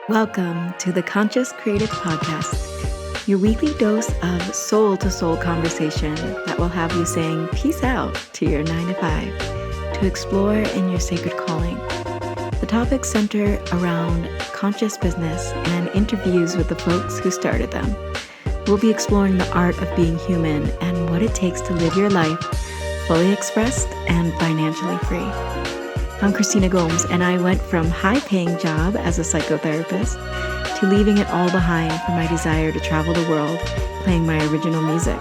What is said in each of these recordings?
Welcome to the Conscious Creative Podcast, your weekly dose of soul-to-soul conversation that will have you saying peace out to your 9 to 5 to explore in your sacred calling. The topics center around conscious business and interviews with the folks who started them. We'll be exploring the art of being human and what it takes to live your life fully expressed and financially free. I'm Christina Gomes, and I went from high-paying job as a psychotherapist to leaving it all behind for my desire to travel the world playing my original music,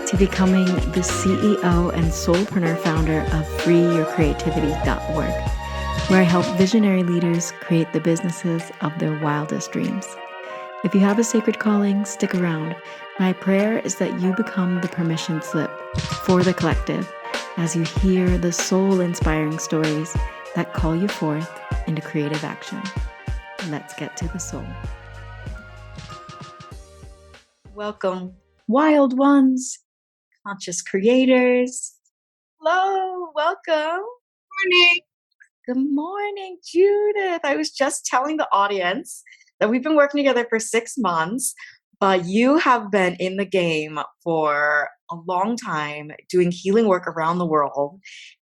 to becoming the CEO and soulpreneur founder of freeyourcreativity.org, where I help visionary leaders create the businesses of their wildest dreams. If you have a sacred calling, stick around. My prayer is that you become the permission slip for the collective as you hear the soul-inspiring stories that call you forth into creative action. Let's get to the soul. Welcome, wild ones, conscious creators. Hello, welcome. Morning. Good morning, Judith. I was just telling the audience that we've been working together for 6 months, but you have been in the game for a long time doing healing work around the world.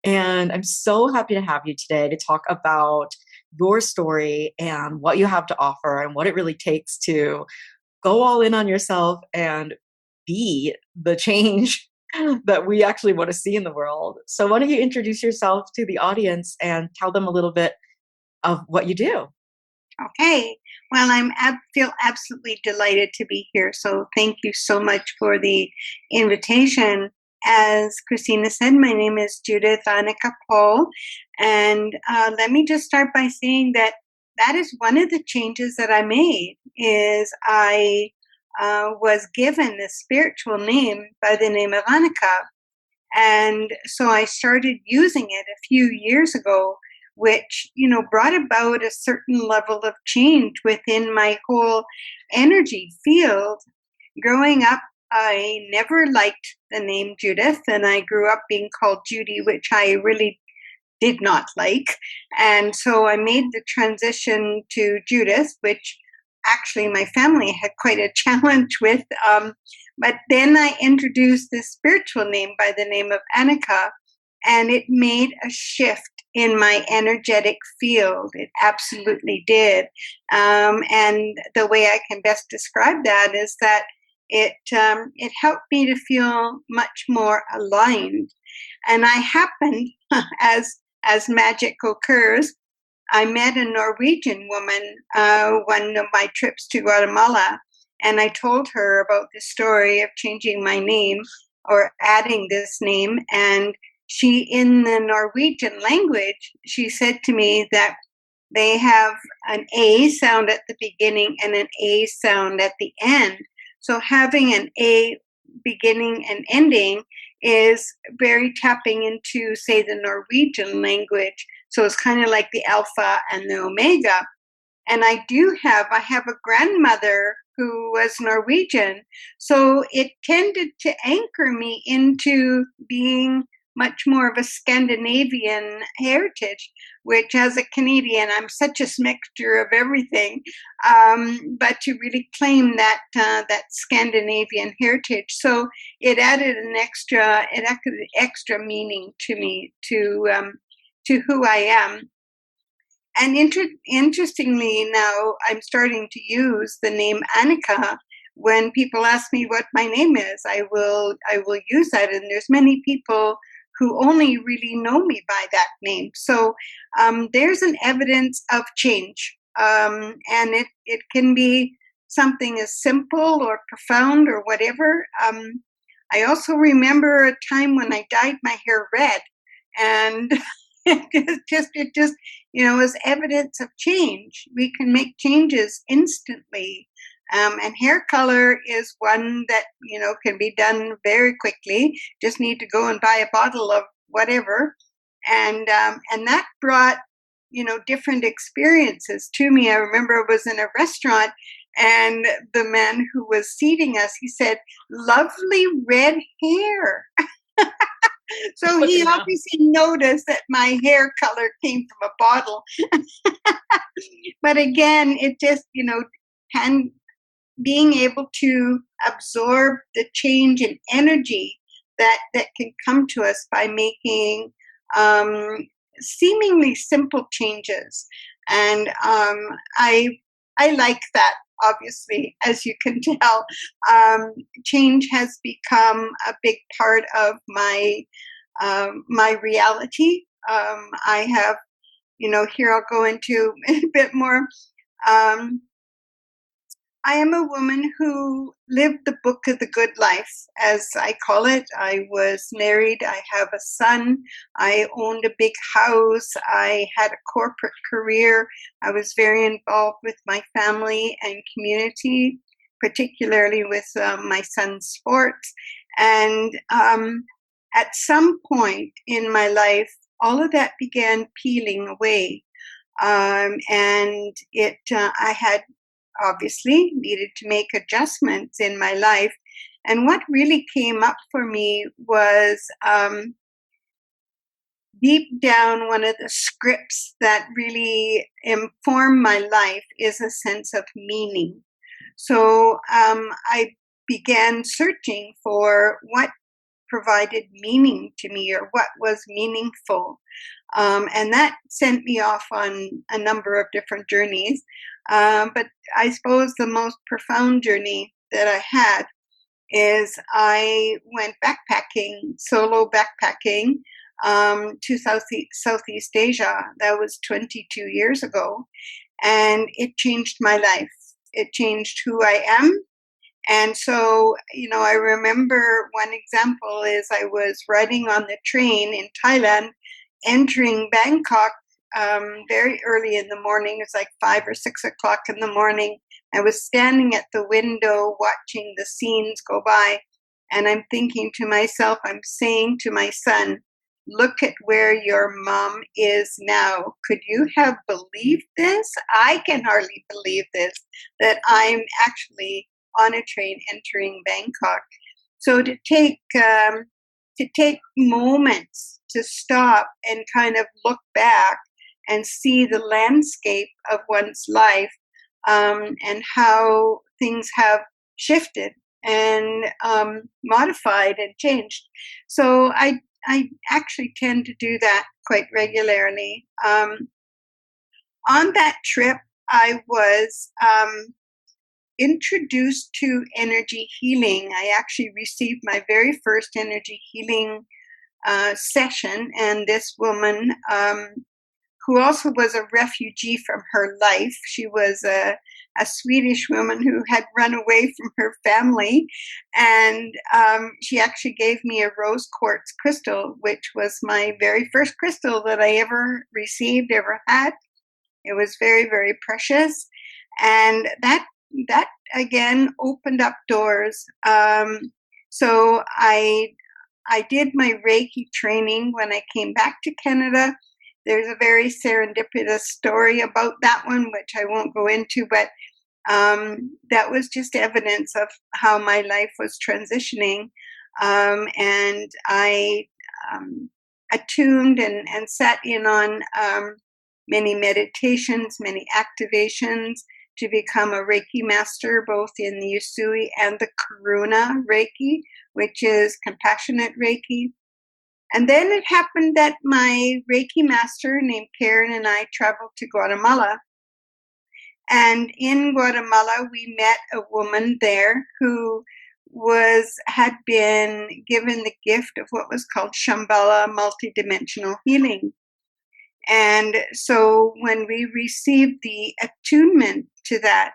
And I'm so happy to have you today to talk about your story and what you have to offer and what it really takes to go all in on yourself and be the change that we actually want to see in the world. So why don't you introduce yourself to the audience and tell them a little bit of what you do? Okay. Well, I feel absolutely delighted to be here. So thank you so much for the invitation. As Christina said, my name is Judith Ahnika Paul. And let me just start by saying that is one of the changes that I made is I was given a spiritual name by the name of Ahnika. And so I started using it a few years ago, which, brought about a certain level of change within my whole energy field. Growing up, I never liked the name Judith, and I grew up being called Judy, which I really did not like. And so I made the transition to Judith, which actually my family had quite a challenge with. But then I introduced this spiritual name by the name of Ahnika, and it made a shift in my energetic field. It absolutely did. And the way I can best describe that is that it helped me to feel much more aligned. And I happened, as magic occurs, I met a Norwegian woman one of my trips to Guatemala, and I told her about the story of changing my name or adding this name. And she, in the Norwegian language, she said to me that they have an A sound at the beginning and an A sound at the end. So having an A beginning and ending is very tapping into, say, the Norwegian language. So it's kind of like the alpha and the omega. And I have a grandmother who was Norwegian. So it tended to anchor me into being much more of a Scandinavian heritage, which as a Canadian, I'm such a mixture of everything. But to really claim that Scandinavian heritage, so it added extra meaning to me, to who I am. And interestingly, now I'm starting to use the name Ahnika. When people ask me what my name is, I will use that. And there's many people who only really know me by that name. So there's an evidence of change. And it can be something as simple or profound or whatever. I also remember a time when I dyed my hair red, and it just is evidence of change. We can make changes instantly. And hair color is one that, can be done very quickly. Just need to go and buy a bottle of whatever. And that brought, different experiences to me. I remember I was in a restaurant, and the man who was seating us, he said, "Lovely red hair." So he obviously noticed that my hair color came from a bottle. But again, it just, can being able to absorb the change in energy that can come to us by making um, seemingly simple changes. And I like that. Obviously, as you can tell, change has become a big part of my reality. I have, here I'll go into a bit more. Um, I am a woman who lived the book of the good life, as I call it. I was married. I have a son. I owned a big house. I had a corporate career. I was very involved with my family and community, particularly with my son's sports. And at some point in my life, all of that began peeling away. And I had obviously needed to make adjustments in my life. And what really came up for me was deep down, one of the scripts that really inform my life is a sense of meaning. So I began searching for what provided meaning to me or what was meaningful. And that sent me off on a number of different journeys. But I suppose the most profound journey that I had is I went backpacking, solo backpacking, to Southeast Asia. That was 22 years ago. And it changed my life. It changed who I am. And so, I remember one example is I was riding on the train in Thailand, entering Bangkok very early in the morning. It was like 5 or 6 o'clock in the morning. I was standing at the window watching the scenes go by. And I'm thinking to myself, I'm saying to my son, look at where your mom is now. Could you have believed this? I can hardly believe this, that I'm actually on a train entering Bangkok. So to take moments to stop and kind of look back and see the landscape of one's life, and how things have shifted and modified and changed. So I actually tend to do that quite regularly. On that trip, I was introduced to energy healing. I actually received my very first energy healing session, and this woman, who also was a refugee from her life, she was a Swedish woman who had run away from her family, and she actually gave me a rose quartz crystal, which was my very first crystal that I ever received, ever had. It was very, very precious, and that again opened up doors. So I did my Reiki training when I came back to Canada. There's a very serendipitous story about that one, which I won't go into, but that was just evidence of how my life was transitioning. And I attuned and sat in on many meditations, many activations to become a Reiki master, both in the Usui and the Karuna Reiki, which is compassionate Reiki. And then it happened that my Reiki master named Karen and I traveled to Guatemala. And in Guatemala, we met a woman there who had been given the gift of what was called Shambhala multidimensional healing. And so when we received the attunement to that,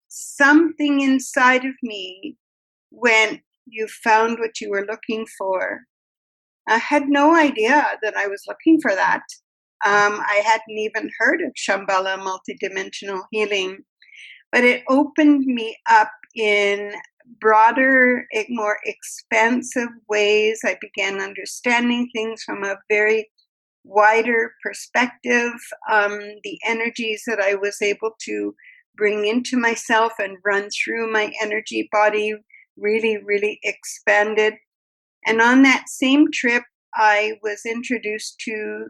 something inside of me went, you found what you were looking for. I had no idea that I was looking for that. I hadn't even heard of Shambhala multidimensional healing, but it opened me up in broader, more expansive ways. I began understanding things from a very wider perspective. The energies that I was able to bring into myself and run through my energy body really, really expanded. And on that same trip, I was introduced to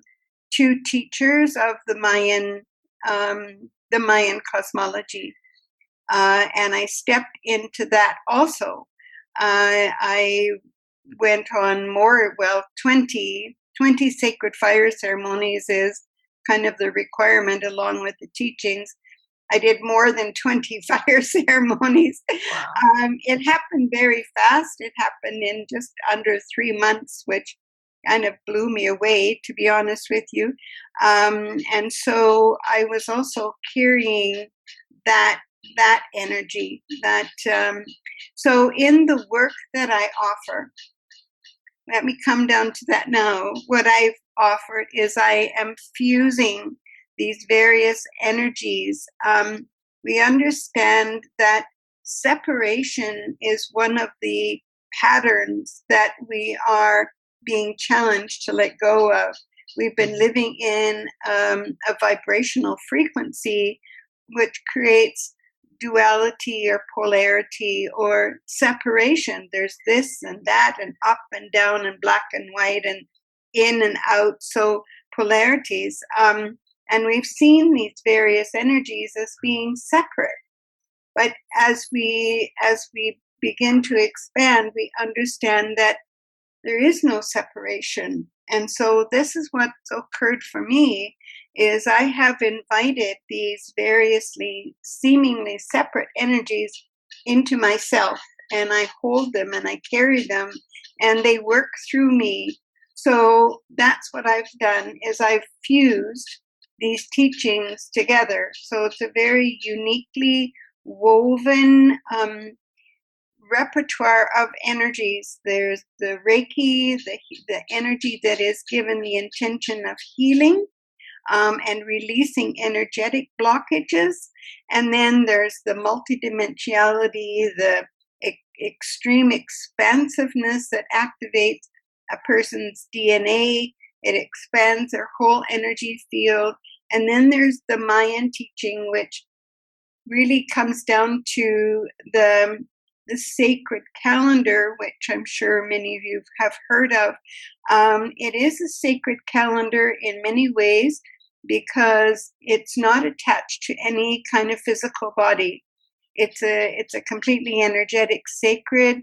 two teachers of the Mayan the Mayan cosmology. And I stepped into that also. I went on 20 sacred fire ceremonies is kind of the requirement along with the teachings. I did more than 20 fire ceremonies. Wow. It happened very fast. It happened in just under 3 months, which kind of blew me away, to be honest with you. And so I was also carrying that energy. So in the work that I offer, let me come down to that now. What I've offered is I am fusing these various energies. We understand that separation is one of the patterns that we are being challenged to let go of. We've been living in a vibrational frequency which creates duality or polarity or separation. There's this and that and up and down and black and white and in and out. So polarities. And we've seen these various energies as being separate. But as we begin to expand, we understand that there is no separation. And so this is what's occurred for me, is I have invited these variously seemingly separate energies into myself, and I hold them and I carry them and they work through me. So that's what I've done, is I've fused these teachings together. So it's a very uniquely woven repertoire of energies. There's the Reiki, the energy that is given the intention of healing and releasing energetic blockages. And then there's the multidimensionality, the extreme expansiveness that activates a person's DNA. It expands their whole energy field. And then there's the Mayan teaching, which really comes down to the sacred calendar, which I'm sure many of you have heard of. It is a sacred calendar in many ways because it's not attached to any kind of physical body. It's a completely energetic, sacred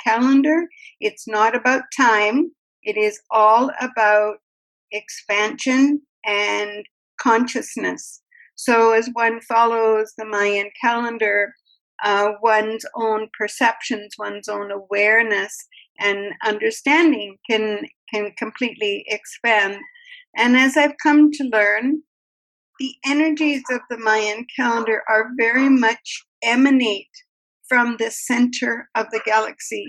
calendar. It's not about time. It is all about expansion and consciousness. So as one follows the Mayan calendar, one's own perceptions, one's own awareness and understanding can completely expand. And as I've come to learn, the energies of the Mayan calendar are very much emanate from the center of the galaxy.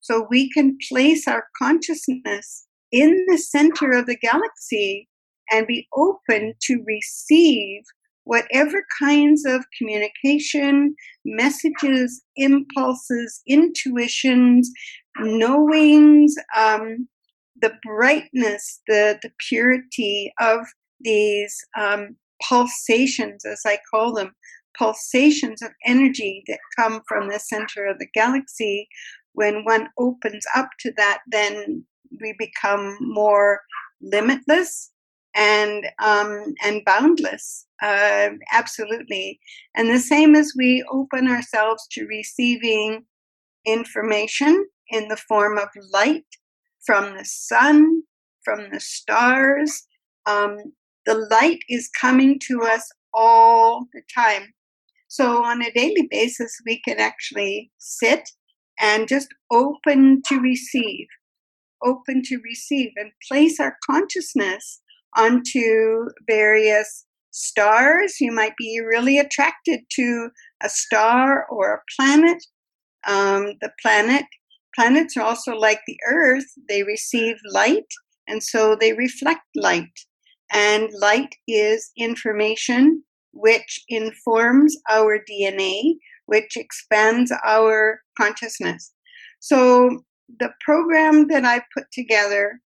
So we can place our consciousness in the center of the galaxy and be open to receive whatever kinds of communication, messages, impulses, intuitions, knowings, the brightness, the purity of these pulsations, as I call them, pulsations of energy that come from the center of the galaxy. When one opens up to that, then we become more limitless and boundless. Absolutely. And the same as we open ourselves to receiving information in the form of light from the sun, from the stars. The light is coming to us all the time. So on a daily basis, we can actually sit and just open to receive and place our consciousness onto various stars. You might be really attracted to a star or a planet. Planets are also like the Earth. They receive light, and so they reflect light. And light is information which informs our DNA, which expands our consciousness. So the program that I put together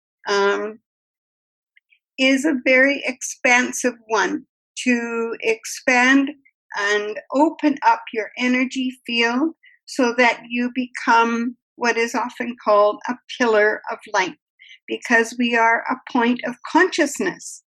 is a very expansive one to expand and open up your energy field so that you become what is often called a pillar of light, because we are a point of consciousness.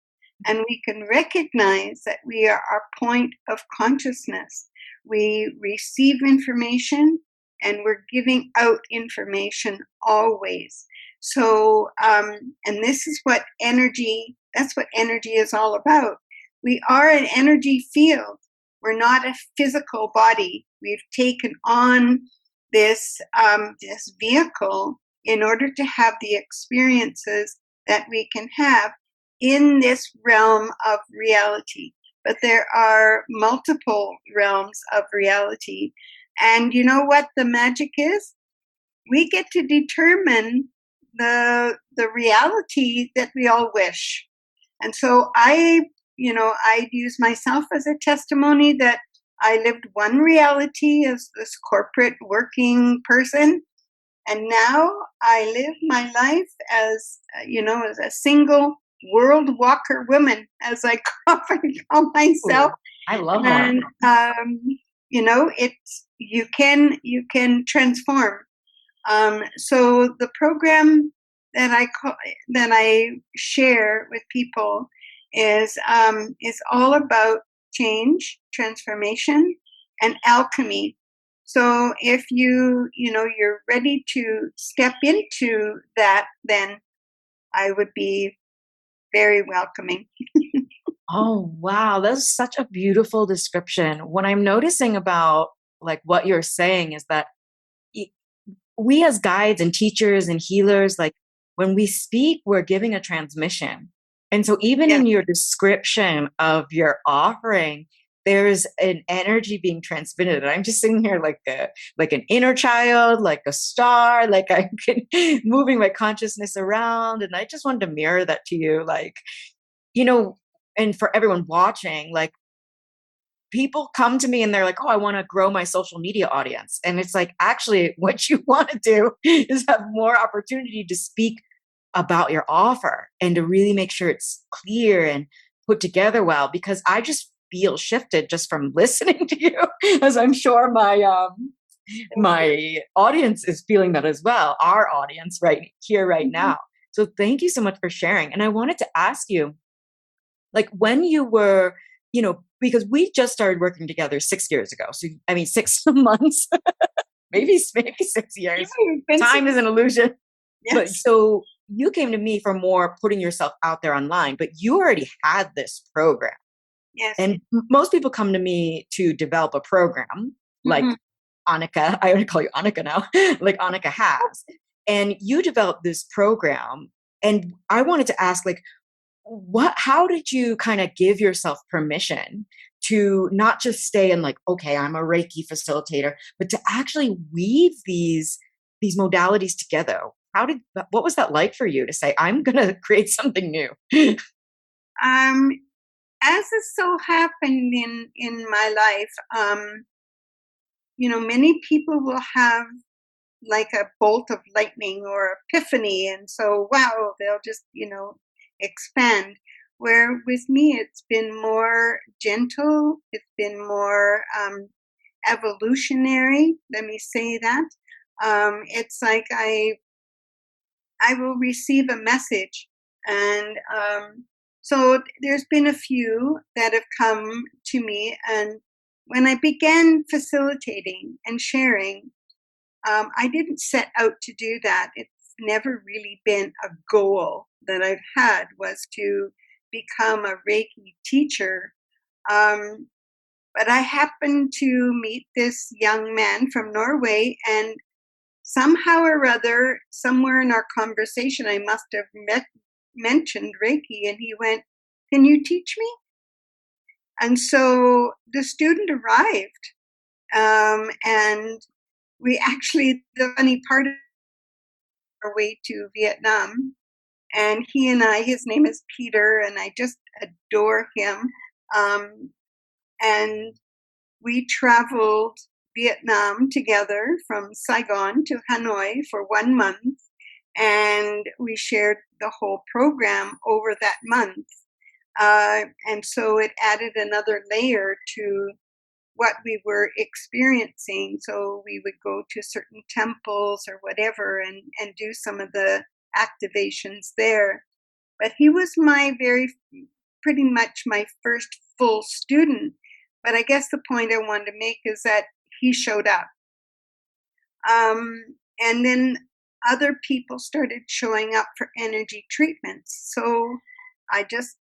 and we can recognize that we are our point of consciousness. We receive information and we're giving out information always. So, and this is what that's what energy is all about. We are an energy field. We're not a physical body. We've taken on this vehicle in order to have the experiences that we can have in this realm of reality. But there are multiple realms of reality. And you know what the magic is? We get to determine the reality that we all wish. And so I use myself as a testimony that I lived one reality as this corporate working person. And now I live my life as, as a single world walker woman, as I often call myself. Ooh, I love that. And, you can transform. So the program that I share with people is all about change, transformation, and alchemy. So if you're ready to step into that, then I would be very welcoming. Oh, wow. That's such a beautiful description. What I'm noticing about like what you're saying is that we as guides and teachers and healers, like when we speak, we're giving a transmission. And so even in your description of your offering, there's an energy being transmitted. And I'm just sitting here like an inner child, like a star, like I'm moving my consciousness around. And I just wanted to mirror that to you, and for everyone watching, like people come to me and they're like, oh, I want to grow my social media audience. And it's like, actually, what you want to do is have more opportunity to speak about your offer and to really make sure it's clear and put together well, because I just feel shifted just from listening to you, as I'm sure my audience is feeling that as well, our audience right here, right now. So thank you so much for sharing. And I wanted to ask you, like when you were, because we just started working together 6 years ago. So, 6 months, maybe 6 years. Time is an illusion. Yes. But so you came to me for more putting yourself out there online, but you already had this program. Yes. And most people come to me to develop a program like Ahnika, I want to call you Ahnika now, like Ahnika has. And you developed this program. And I wanted to ask, like, how did you kind of give yourself permission to not just stay in like, okay, I'm a Reiki facilitator, but to actually weave these modalities together? What was that like for you to say, I'm going to create something new? As is so happened in my life, many people will have like a bolt of lightning or epiphany. And so, wow, they'll just, expand. Where with me, it's been more gentle. It's been more evolutionary. Let me say that. It's like I will receive a message, and so there's been a few that have come to me. And when I began facilitating and sharing, I didn't set out to do that. It's never really been a goal that I've had, was to become a Reiki teacher. But I happened to meet this young man from Norway, and somehow or other, somewhere in our conversation, I must have mentioned Reiki, and he went, "Can you teach me?" And so the student arrived, and we actually, the funny part of our way to Vietnam, and his name is Peter, and I just adore him. And we traveled Vietnam together from Saigon to Hanoi for 1 month, and we shared the whole program over that month. And so it added another layer to what we were experiencing. So we would go to certain temples or whatever and do some of the activations there. But he was my very pretty much my first full student. But I guess the point I wanted to make is that he showed up. And then other people started showing up for energy treatments. So I just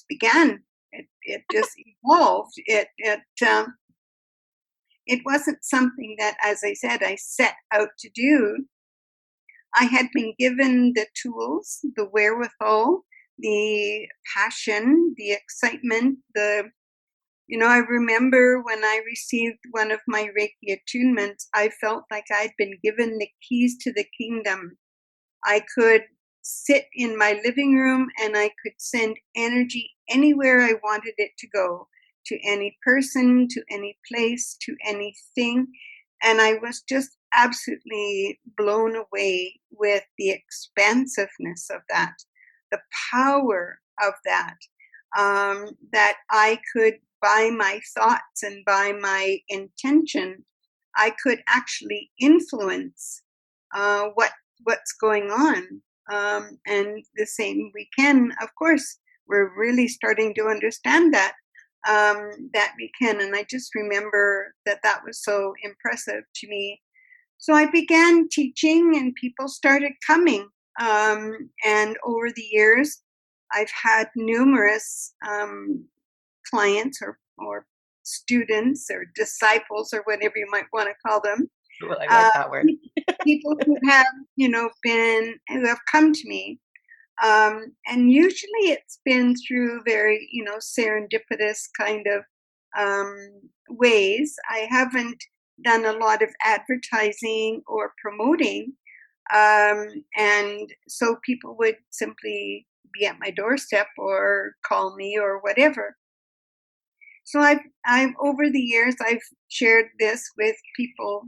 began. It just evolved. It wasn't something that, as I said, I set out to do. I had been given the tools, the wherewithal, the passion, the excitement, I remember when I received one of my Reiki attunements, I felt like I'd been given the keys to the kingdom. I could sit in my living room and I could send energy anywhere I wanted it to go, to any person, to any place, to anything. And I was just absolutely blown away with the expansiveness of that, the power of that, that I could, by my thoughts and by my intention, I could actually influence what's going on. And the same we can, of course, we're really starting to understand that, that we can. And I just remember that was so impressive to me. So I began teaching and people started coming. And over the years, I've had numerous clients or students or disciples or whatever you might want to call them. Well, I like that word. People who have, who have come to me. And usually it's been through very, serendipitous kind of ways. I haven't done a lot of advertising or promoting. And so people would simply be at my doorstep or call me or whatever. So I've over the years, I've shared this with people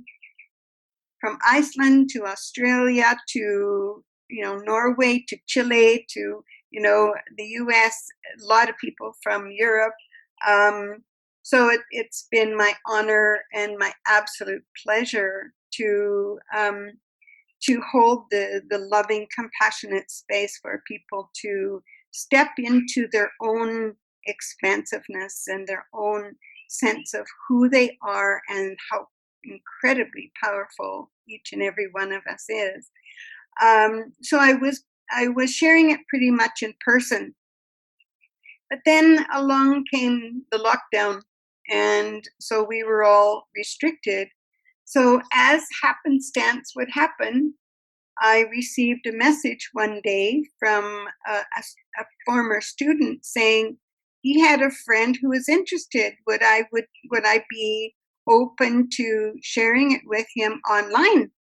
from Iceland to Australia to, Norway to Chile to, the US, a lot of people from Europe. So it's been my honor and my absolute pleasure to hold the loving, compassionate space for people to step into their own expansiveness and their own sense of who they are and how incredibly powerful each and every one of us is. So I was sharing it pretty much in person, but then along came the lockdown, and so we were all restricted. So as happenstance would happen, I received a message one day from a former student saying he had a friend who was interested. Would I be open to sharing it with him online?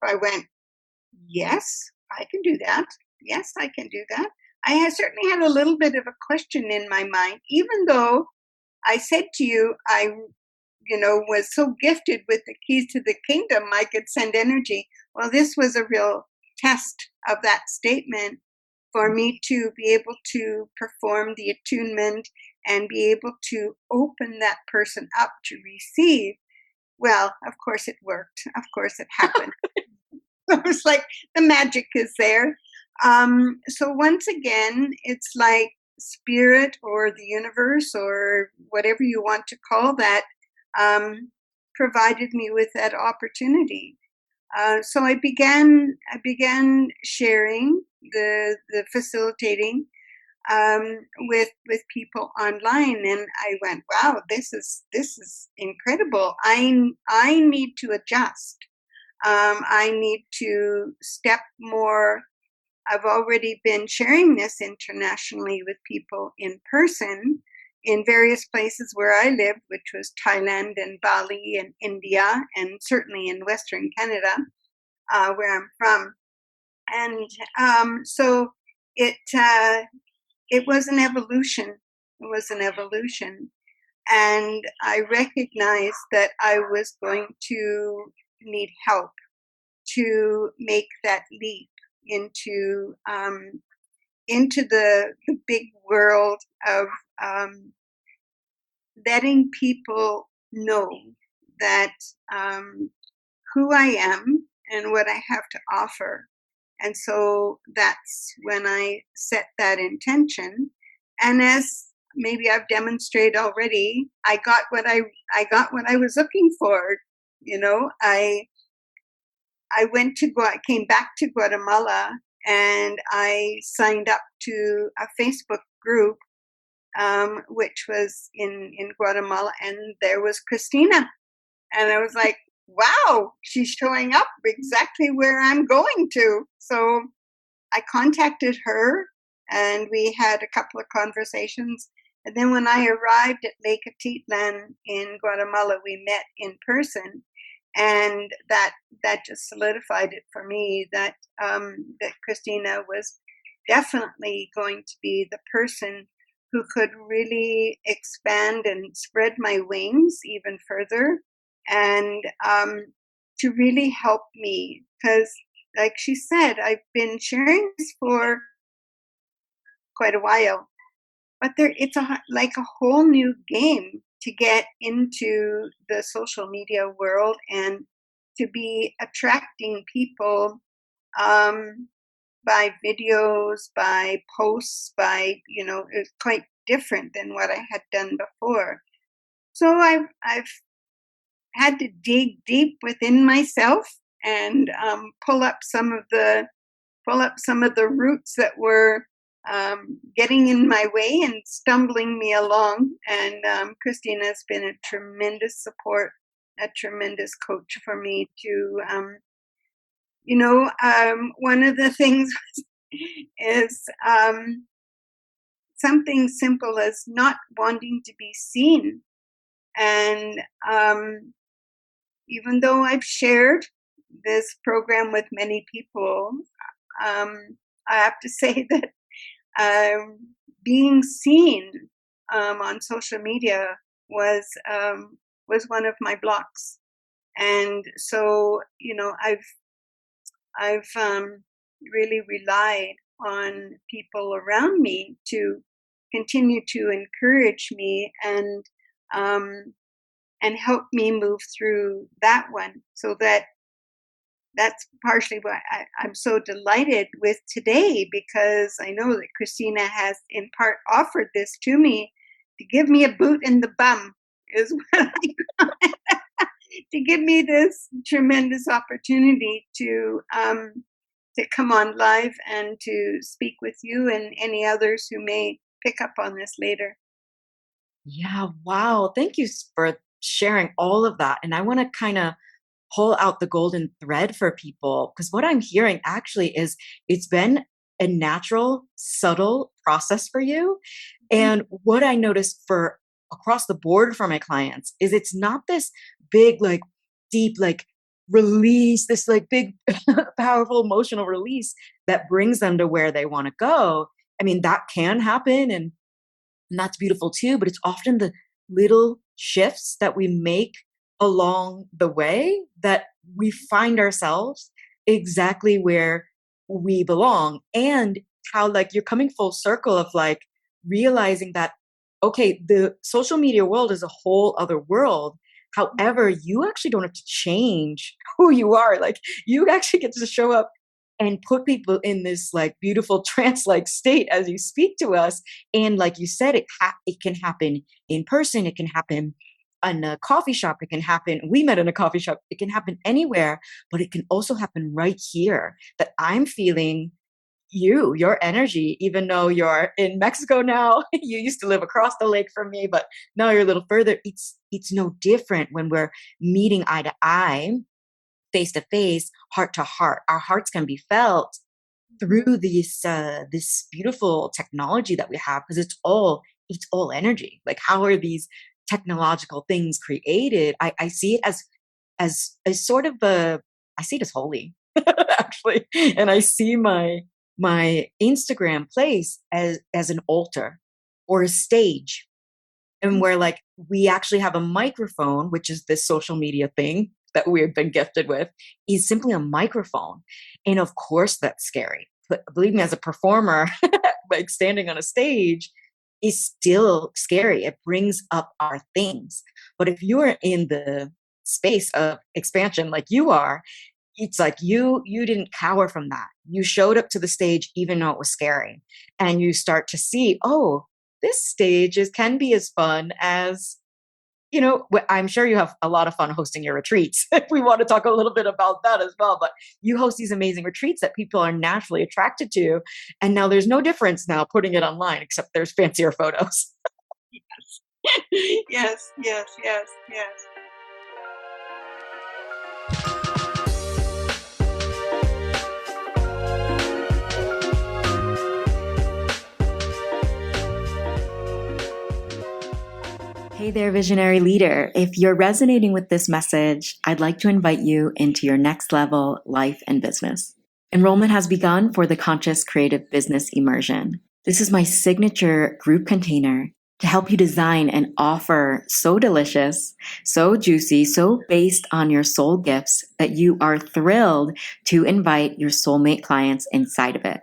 I went, yes, I can do that. Yes, I can do that. I certainly had a little bit of a question in my mind, even though I said to you, I was so gifted with the keys to the kingdom, I could send energy. Well, this was a real test of that statement for me to be able to perform the attunement and be able to open that person up to receive. Well, of course it worked. Of course it happened. It was like the magic is there. So once again, it's like spirit or the universe or whatever you want to call that, provided me with that opportunity. So I began sharing the facilitating with people online, and I went, wow, this is incredible. I need to adjust. I need to step more. I've already been sharing this internationally with people in person in various places where I lived, which was Thailand and Bali and India, and certainly in Western Canada, where I'm from. And so it was an evolution. It was an evolution. And I recognized that I was going to need help to make that leap into the big world of letting people know that who I am and what I have to offer, And so that's when I set that intention. And as maybe I've demonstrated already, I got what I was looking for. I came back to Guatemala, and I signed up to a Facebook group, which was in Guatemala, and there was Christina. And I was like, wow, she's showing up exactly where I'm going to. So I contacted her, and we had a couple of conversations. And then when I arrived at Lake Atitlan in Guatemala, we met in person. And that just solidified it for me that Christina was definitely going to be the person who could really expand and spread my wings even further, and to really help me. Because, like she said, I've been sharing this for quite a while, but it's like a whole new game to get into the social media world and to be attracting people by videos, by posts, it's quite different than what I had done before. So I've had to dig deep within myself and pull up some of the roots that were getting in my way and stumbling me along. And Christina has been a tremendous support, a tremendous coach for me to, one of the things is something simple as not wanting to be seen. And even though I've shared this program with many people, I have to say that being seen on social media was one of my blocks. And so, I've really relied on people around me to continue to encourage me and help me move through that one. So that's partially why I'm so delighted with today, because I know that Christina has in part offered this to me to give me a boot in the bum, is what I call it, to give me this tremendous opportunity to come on live and to speak with you and any others who may pick up on this later. Yeah, wow. Thank you for sharing all of that. And I want to kind of pull out the golden thread for people, because what I'm hearing actually is it's been a natural, subtle process for you. And what I noticed for across the board for my clients is it's not this big, like deep, like release, this like big, powerful emotional release that brings them to where they want to go. I mean, that can happen, and that's beautiful too, but it's often the little shifts that we make along the way that we find ourselves exactly where we belong. And how, like, you're coming full circle of like realizing that, okay, the social media world is a whole other world. However, you actually don't have to change who you are. Like, you actually get to show up and put people in this like beautiful trance-like state as you speak to us. And like you said, it can happen in person. It can happen in a coffee shop. It can happen. We met in a coffee shop. It can happen anywhere, but it can also happen right here, that I'm feeling your energy, even though you're in Mexico now. You used to live across the lake from me, but now you're a little further. It's no different when we're meeting eye to eye, face to face, heart to heart. Our hearts can be felt through this beautiful technology that we have, because it's all energy. Like, how are these technological things created? I see it as a sort of I see it as holy, actually, and I see my Instagram place as an altar or a stage, and where like we actually have a microphone, which is this social media thing that we've been gifted with, is simply a microphone. And of course that's scary. But believe me, as a performer, like standing on a stage is still scary. It brings up our things. But if you are in the space of expansion like you are, it's like you didn't cower from that. You showed up to the stage even though it was scary. And you start to see, oh, this stage can be as fun as, I'm sure you have a lot of fun hosting your retreats. If we want to talk a little bit about that as well, but you host these amazing retreats that people are naturally attracted to. And now there's no difference now putting it online, except there's fancier photos. Yes, yes, yes, yes. Hey there, visionary leader. If you're resonating with this message, I'd like to invite you into your next level life and business. Enrollment has begun for the Conscious Creative Business Immersion. This is my signature group container to help you design an offer so delicious, so juicy, so based on your soul gifts that you are thrilled to invite your soulmate clients inside of it.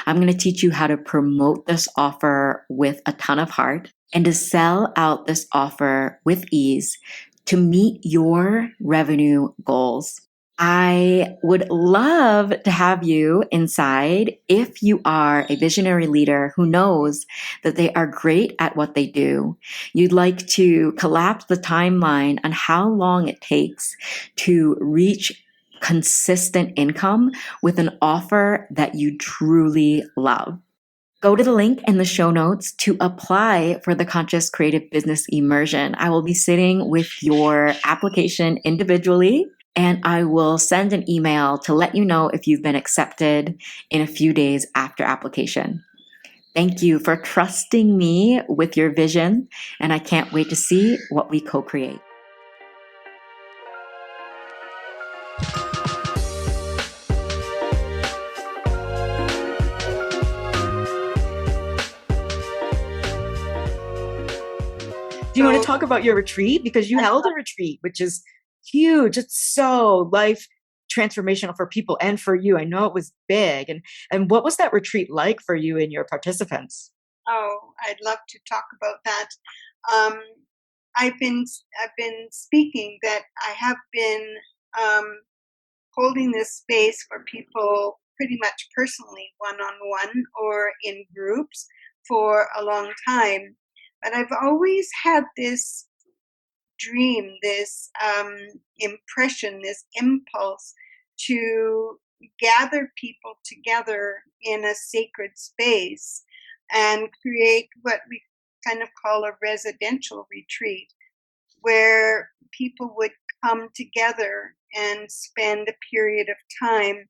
I'm going to teach you how to promote this offer with a ton of heart and to sell out this offer with ease to meet your revenue goals. I would love to have you inside if you are a visionary leader who knows that they are great at what they do. You'd like to collapse the timeline on how long it takes to reach consistent income with an offer that you truly love. Go to the link in the show notes to apply for the Conscious Creative Business Immersion. I will be sitting with your application individually, and I will send an email to let you know if you've been accepted in a few days after application. Thank you for trusting me with your vision, and I can't wait to see what we co-create. Do you want to talk about your retreat? Because you held a retreat, which is huge. It's so life transformational for people and for you. I know it was big. And what was that retreat like for you and your participants? Oh, I'd love to talk about that. I've been speaking that I have been holding this space for people pretty much personally, one-on-one or in groups for a long time. But I've always had this dream, this impression, this impulse to gather people together in a sacred space and create what we kind of call a residential retreat, where people would come together and spend a period of time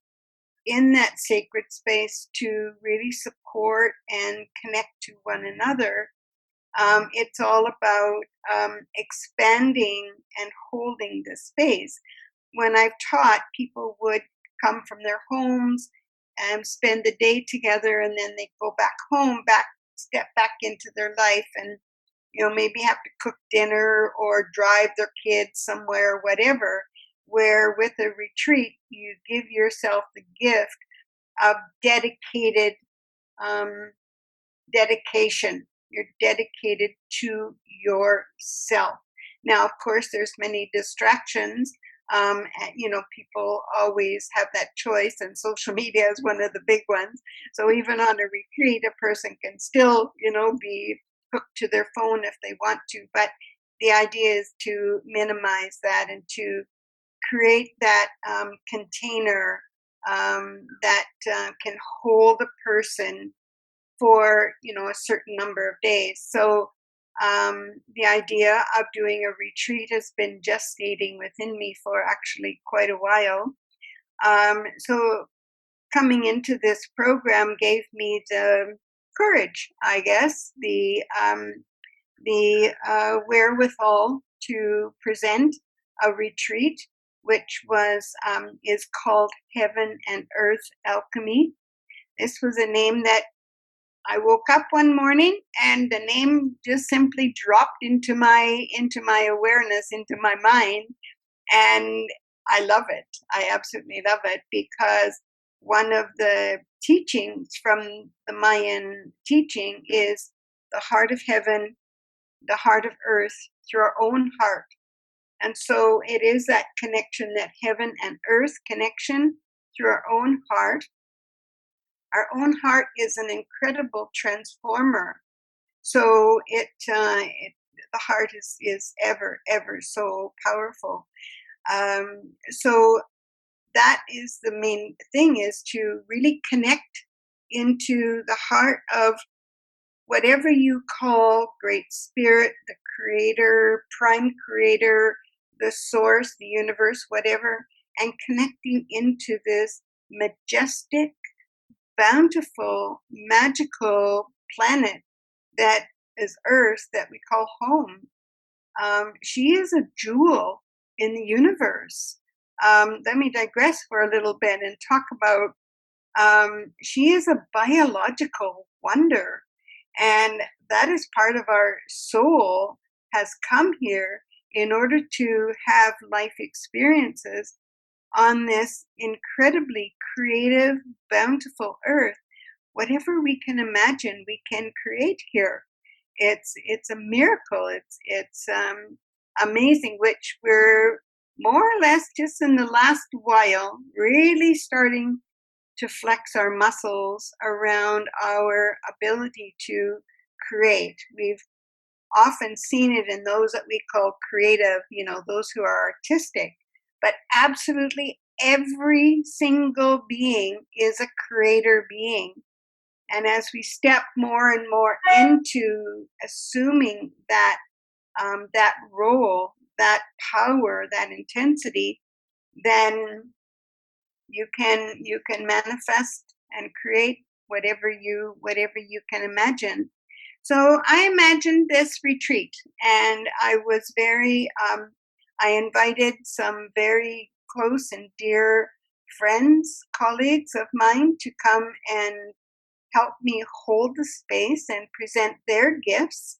in that sacred space to really support and connect to one another. It's all about expanding and holding the space. When I've taught, people would come from their homes and spend the day together, and then they go back home, step back into their life, and maybe have to cook dinner or drive their kids somewhere, whatever. Where with a retreat, you give yourself the gift of dedication. You're dedicated to yourself. Now, of course, there's many distractions. People always have that choice, and social media is one of the big ones. So even on a retreat, a person can still, be hooked to their phone if they want to. But the idea is to minimize that and to create that container that can hold a person for a certain number of days. So the idea of doing a retreat has been gestating within me for actually quite a while. So coming into this program gave me the courage, I guess, the wherewithal to present a retreat, which is called Heaven and Earth Alchemy. This was a name that I woke up one morning and the name just simply dropped into my awareness, into my mind, and I love it. I absolutely love it, because one of the teachings from the Mayan teaching is the heart of heaven, the heart of earth through our own heart. And so it is that connection, that heaven and earth connection through our own heart. Our own heart is an incredible transformer. So the heart is ever, ever so powerful. So that is the main thing, is to really connect into the heart of whatever you call Great Spirit, the Creator, Prime Creator, the Source, the Universe, whatever, and connecting into this majestic, bountiful, magical planet that is Earth, that we call home. She is a jewel in the universe. Let me digress for a little bit and talk about, she is a biological wonder. And that is part of our soul has come here in order to have life experiences on this incredibly creative, bountiful earth. Whatever we can imagine, we can create here. It's a miracle. It's amazing, which we're more or less just in the last while really starting to flex our muscles around our ability to create. We've often seen it in those that we call creative, those who are artistic, but absolutely every single being is a creator being. And as we step more and more into assuming that that role, that power, that intensity, then you can manifest and create whatever you can imagine. So I imagined this retreat, and I was very I invited some very close and dear friends, colleagues of mine, to come and help me hold the space and present their gifts,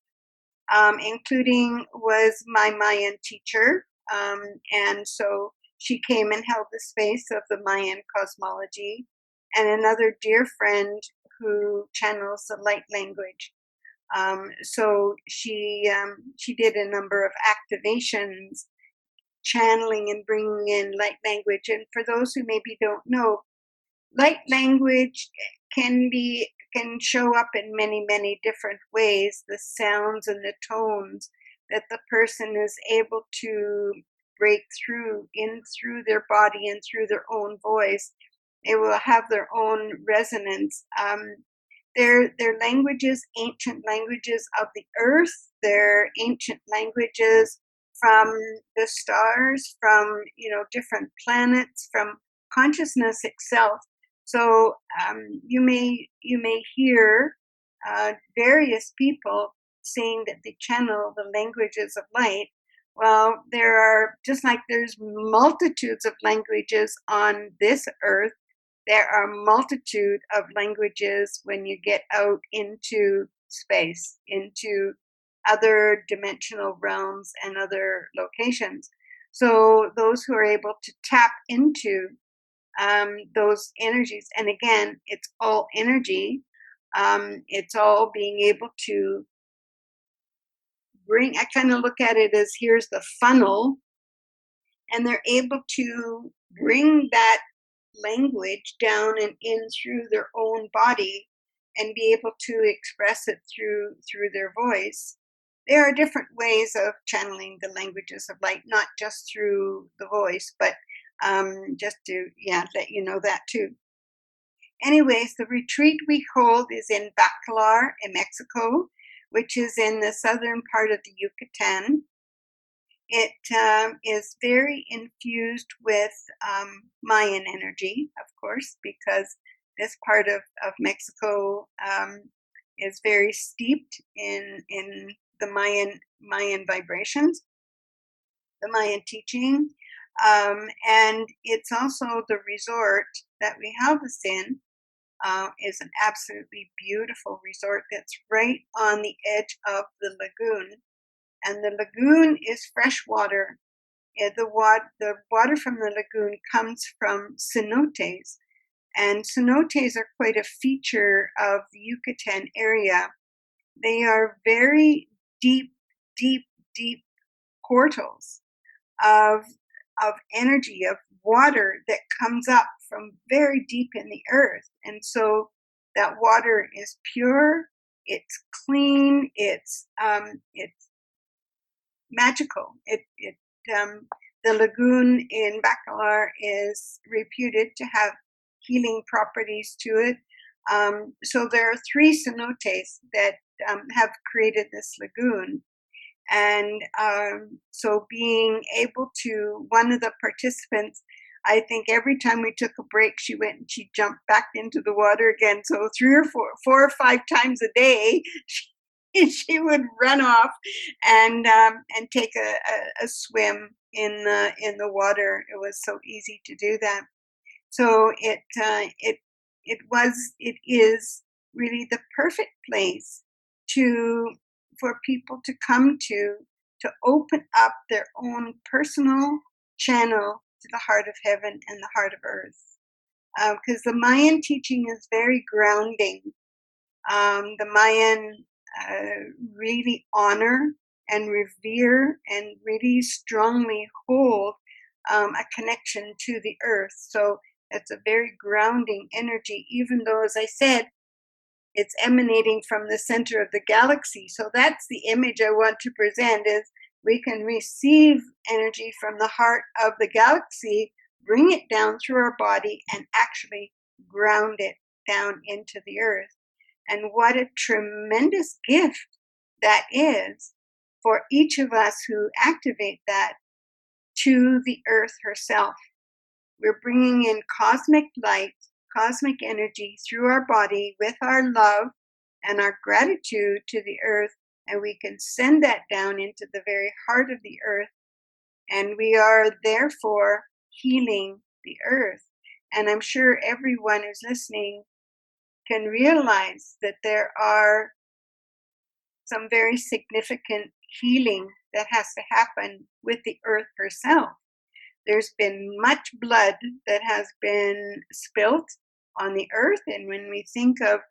including was my Mayan teacher, and so she came and held the space of the Mayan cosmology, and another dear friend who channels the light language. So she did a number of activations, channeling and bringing in light language. And for those who maybe don't know, light language can show up in many, many different ways. The sounds and the tones that the person is able to break through their body and through their own voice. They will have their own resonance. Their languages, ancient languages of the earth, their ancient languages from the stars, from different planets, from consciousness itself. So you may hear various people saying that they channel the languages of light. Well, there are, just like there's multitudes of languages on this earth, there are multitude of languages when you get out into space, into other dimensional realms and other locations. So those who are able to tap into those energies, and again, it's all energy. It's all being able to bring, I kind of look at it as here's the funnel, and they're able to bring that language down and in through their own body and be able to express it through their voice. There are different ways of channeling the languages of light, not just through the voice, but just to let you know that too. Anyways, the retreat we hold is in Bacalar in Mexico, which is in the southern part of the Yucatan. It is very infused with Mayan energy, of course, because this part of Mexico is very steeped in the Mayan vibrations, the Mayan teaching. And it's also the resort that we have this in is an absolutely beautiful resort that's right on the edge of the lagoon. And the lagoon is fresh water. The water from the lagoon comes from cenotes. And cenotes are quite a feature of the Yucatan area. They are very deep, deep, deep portals of energy, of water that comes up from very deep in the earth. And so that water is pure, it's clean, it's magical. The lagoon in Bacalar is reputed to have healing properties to it. So there are 3 cenotes that have created this lagoon. And so being able to, one of the participants, I think every time we took a break, she went and she jumped back into the water again. So 3 or 4 or 5 times a day, she would run off and take a swim in the water. It was so easy to do that. So it is really the perfect place for people to come to open up their own personal channel to the heart of heaven and the heart of earth. Because the Mayan teaching is very grounding. The Mayan really honor and revere and really strongly hold a connection to the earth. So it's a very grounding energy, even though, as I said, it's emanating from the center of the galaxy. So that's the image I want to present, is we can receive energy from the heart of the galaxy, bring it down through our body, and actually ground it down into the earth. And what a tremendous gift that is for each of us who activate that to the earth herself. We're bringing in cosmic light, cosmic energy through our body with our love and our gratitude to the earth, and we can send that down into the very heart of the earth, and we are therefore healing the earth. And I'm sure everyone who's listening can realize that there are some very significant healing that has to happen with the earth herself. There's been much blood that has been spilt on the earth, and when we think of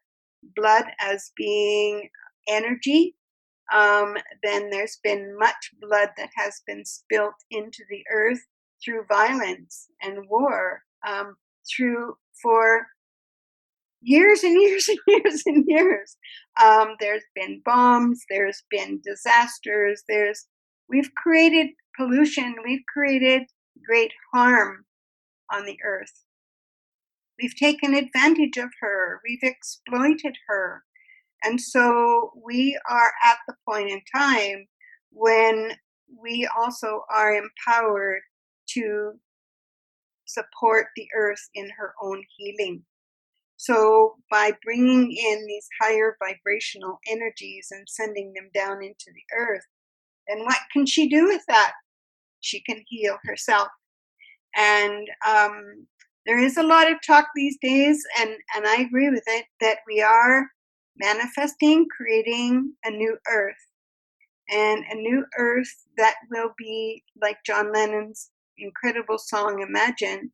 blood as being energy, then there's been much blood that has been spilt into the earth through violence and war, for years and years and years and years. There's been bombs, there's been disasters, we've created pollution, we've created great harm on the earth. We've taken advantage of her, we've exploited her. And so we are at the point in time when we also are empowered to support the earth in her own healing. So by bringing in these higher vibrational energies and sending them down into the earth, then what can she do with that? She can heal herself. And there is a lot of talk these days, and I agree with it, that we are manifesting, creating a new earth. And a new earth that will be like John Lennon's incredible song, Imagine.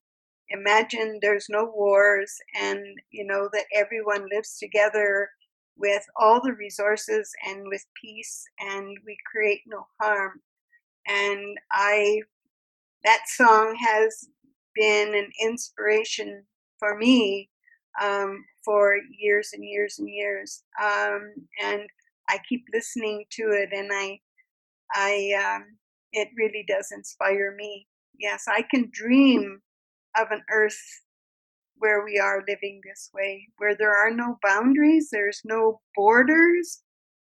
Imagine there's no wars, and that everyone lives together with all the resources and with peace, and we create no harm. And that song has been an inspiration for me for years and years and years. And I keep listening to it, and it really does inspire me. Yes, I can dream of an earth where we are living this way, where there are no boundaries, there's no borders.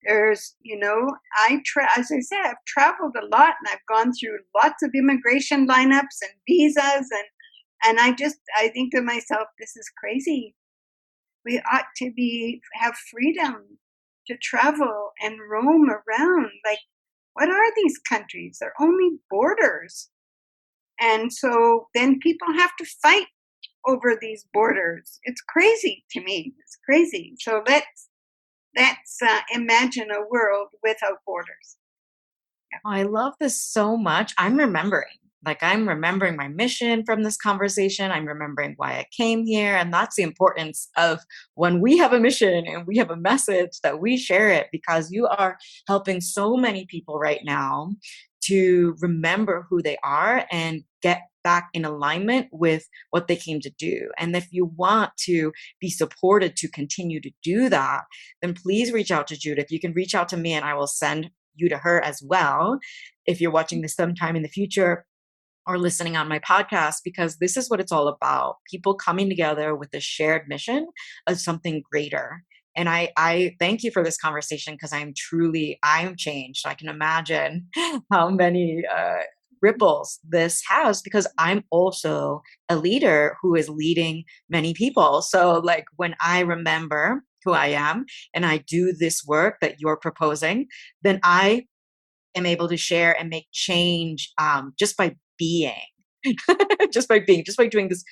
There's, as I said, I've traveled a lot, and I've gone through lots of immigration lineups and visas, and I think to myself, this is crazy. We ought to have freedom to travel and roam around. Like, what are these countries? They're only borders. And so then people have to fight over these borders. It's crazy to me. It's crazy. So let's imagine a world without borders. Yeah. Oh, I love this so much. I'm remembering Like, I'm remembering my mission from this conversation. I'm remembering why I came here. And that's the importance of when we have a mission and we have a message, that we share it, because you are helping so many people right now to remember who they are and get back in alignment with what they came to do. And if you want to be supported to continue to do that, then please reach out to Judith. You can reach out to me and I will send you to her as well if you're watching this sometime in the future or listening on my podcast, because this is what it's all about. People coming together with a shared mission of something greater. And I thank you for this conversation, because I'm changed. I can imagine how many ripples this has, because I'm also a leader who is leading many people. So like, when I remember who I am and I do this work that you're proposing, then I am able to share and make change, just by being, just by doing this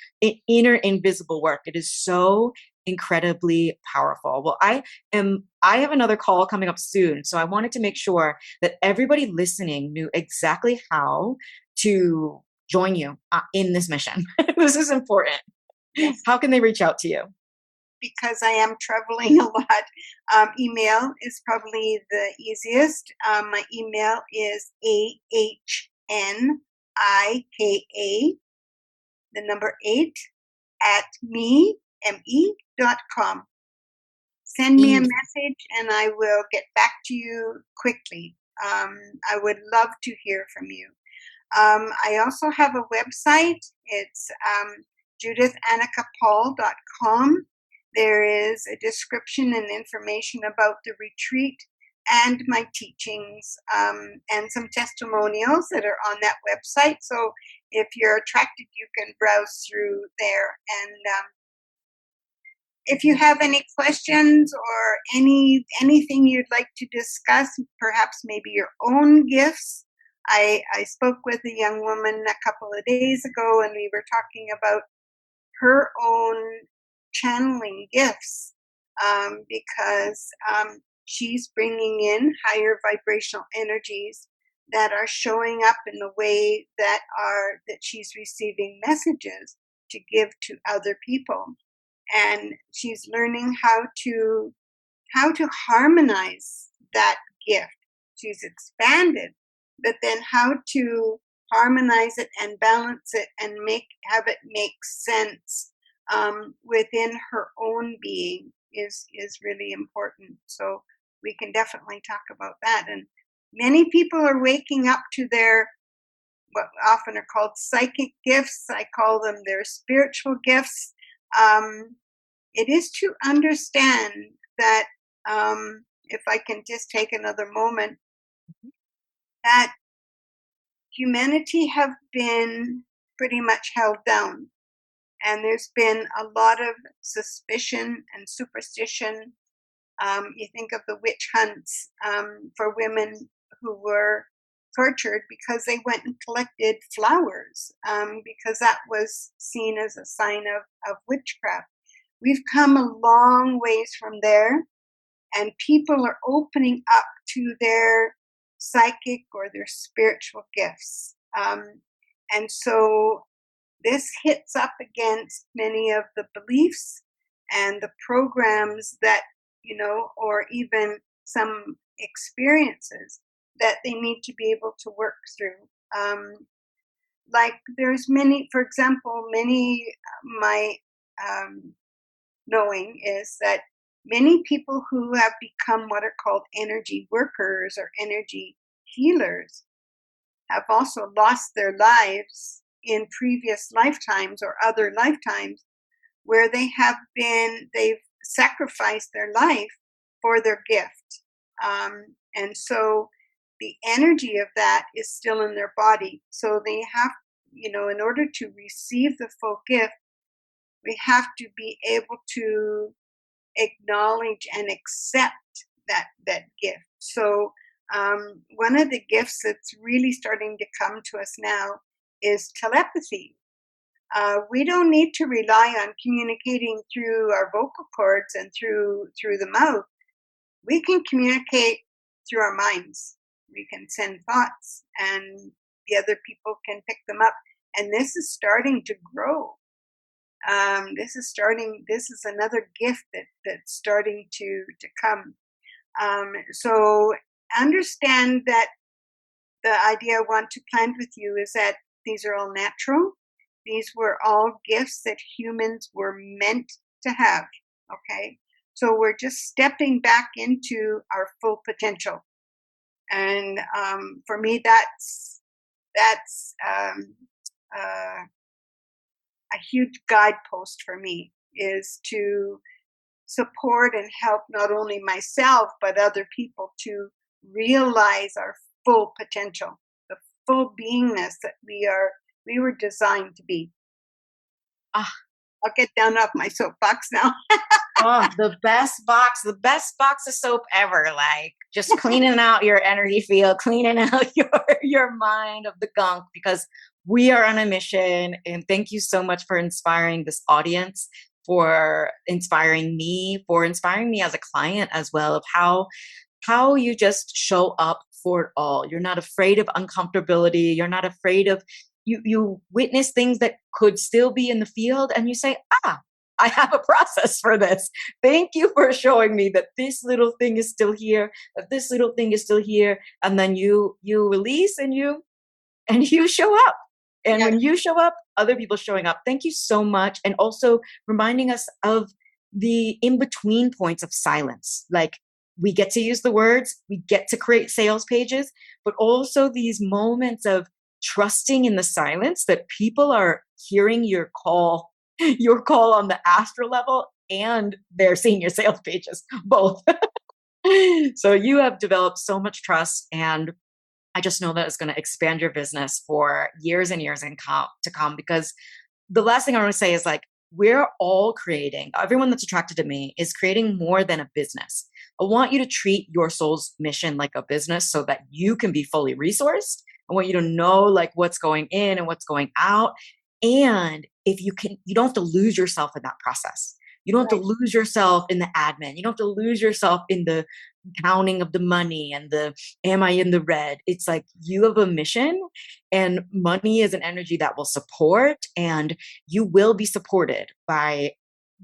inner invisible work. It is so incredibly powerful. Well, I have another call coming up soon, so I wanted to make sure that everybody listening knew exactly how to join you in this mission. This is important. Yes. How can they reach out to you? Because I am traveling a lot, email is probably the easiest. My email is AHNIKA, the number 8, at me.com. Send me a message and I will get back to you quickly. I would love to hear from you. I also have a website. It's judithahnikapaul.com. There is a description and information about the retreat and my teachings, and some testimonials that are on that website. So if you're attracted, you can browse through there. And if you have any questions or anything you'd like to discuss, perhaps maybe your own gifts. I spoke with a young woman a couple of days ago, and we were talking about her own channeling gifts, because she's bringing in higher vibrational energies that are showing up in the way that she's receiving messages to give to other people, and she's learning how to harmonize that gift. She's expanded, but then how to harmonize it and balance it and have it make sense within her own being is really important. So we can definitely talk about that. And many people are waking up to their, what often are called psychic gifts. I call them their spiritual gifts. It is to understand that, if I can just take another moment, that humanity have been pretty much held down. And there's been a lot of suspicion and superstition. You think of the witch hunts for women who were tortured because they went and collected flowers, because that was seen as a sign of witchcraft. We've come a long ways from there, and people are opening up to their psychic or their spiritual gifts. And so this hits up against many of the beliefs and the programs that, or even some experiences that they need to be able to work through. Like there's many, for example, my knowing is that many people who have become what are called energy workers or energy healers have also lost their lives in previous lifetimes or other lifetimes where they've sacrificed their life for their gift. And so the energy of that is still in their body. So they have, in order to receive the full gift, we have to be able to acknowledge and accept that gift. So one of the gifts that's really starting to come to us now is telepathy. We don't need to rely on communicating through our vocal cords and through the mouth. We can communicate through our minds. We can send thoughts and the other people can pick them up. And this is starting to grow. This is another gift that's starting to come. So understand that the idea I want to plant with you is that these are all natural. These were all gifts that humans were meant to have. Okay. So we're just stepping back into our full potential. And for me, that's a huge guidepost for me, is to support and help not only myself, but other people to realize our full potential, the full beingness that we were designed to be. Ah. I'll get down off my soapbox now. Oh, the best box of soap ever. Like just cleaning out your energy field, cleaning out your mind of the gunk, because we are on a mission. And thank you so much for inspiring this audience, for inspiring me as a client as well, of how you just show up for it all. You're not afraid of uncomfortability. You're not afraid of, you witness things that could still be in the field, and you say, I have a process for this. Thank you for showing me that this little thing is still here, that this little thing is still here. And then you release and you show up. And when you show up, other people showing up. Thank you so much. And also reminding us of the in-between points of silence. Like, we get to use the words, we get to create sales pages, but also these moments of trusting in the silence that people are hearing your call on the astral level, and they're seeing your sales pages, both. So you have developed so much trust, and I just know that it's going to expand your business for years and years to come, because the last thing I want to say is, like, we're all creating, everyone that's attracted to me is creating more than a business. I want you to treat your soul's mission like a business so that you can be fully resourced. I want you to know, like, what's going in and what's going out. And if you can, you don't have to lose yourself in that process. You don't have to lose yourself in the admin. You don't have to lose yourself in the counting of the money and the, am I in the red? It's like, you have a mission, and money is an energy that will support, and you will be supported by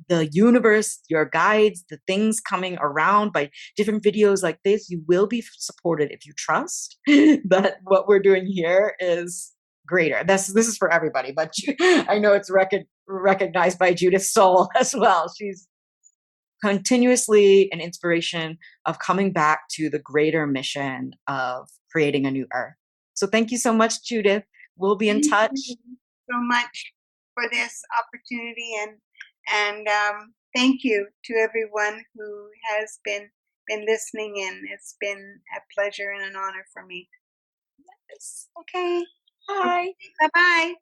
the universe, your guides, the things coming around, by different videos like this. You will be supported if you trust that what we're doing here is greater. This is for everybody, but I know it's recognized by Judith's soul as well. She's continuously an inspiration of coming back to the greater mission of creating a new earth. So thank you so much, Judith. We'll be in touch. Thank you so much for this opportunity, and thank you to everyone who has been listening in. It's been a pleasure and an honor for me. Yes. Okay. Bye. Bye-bye.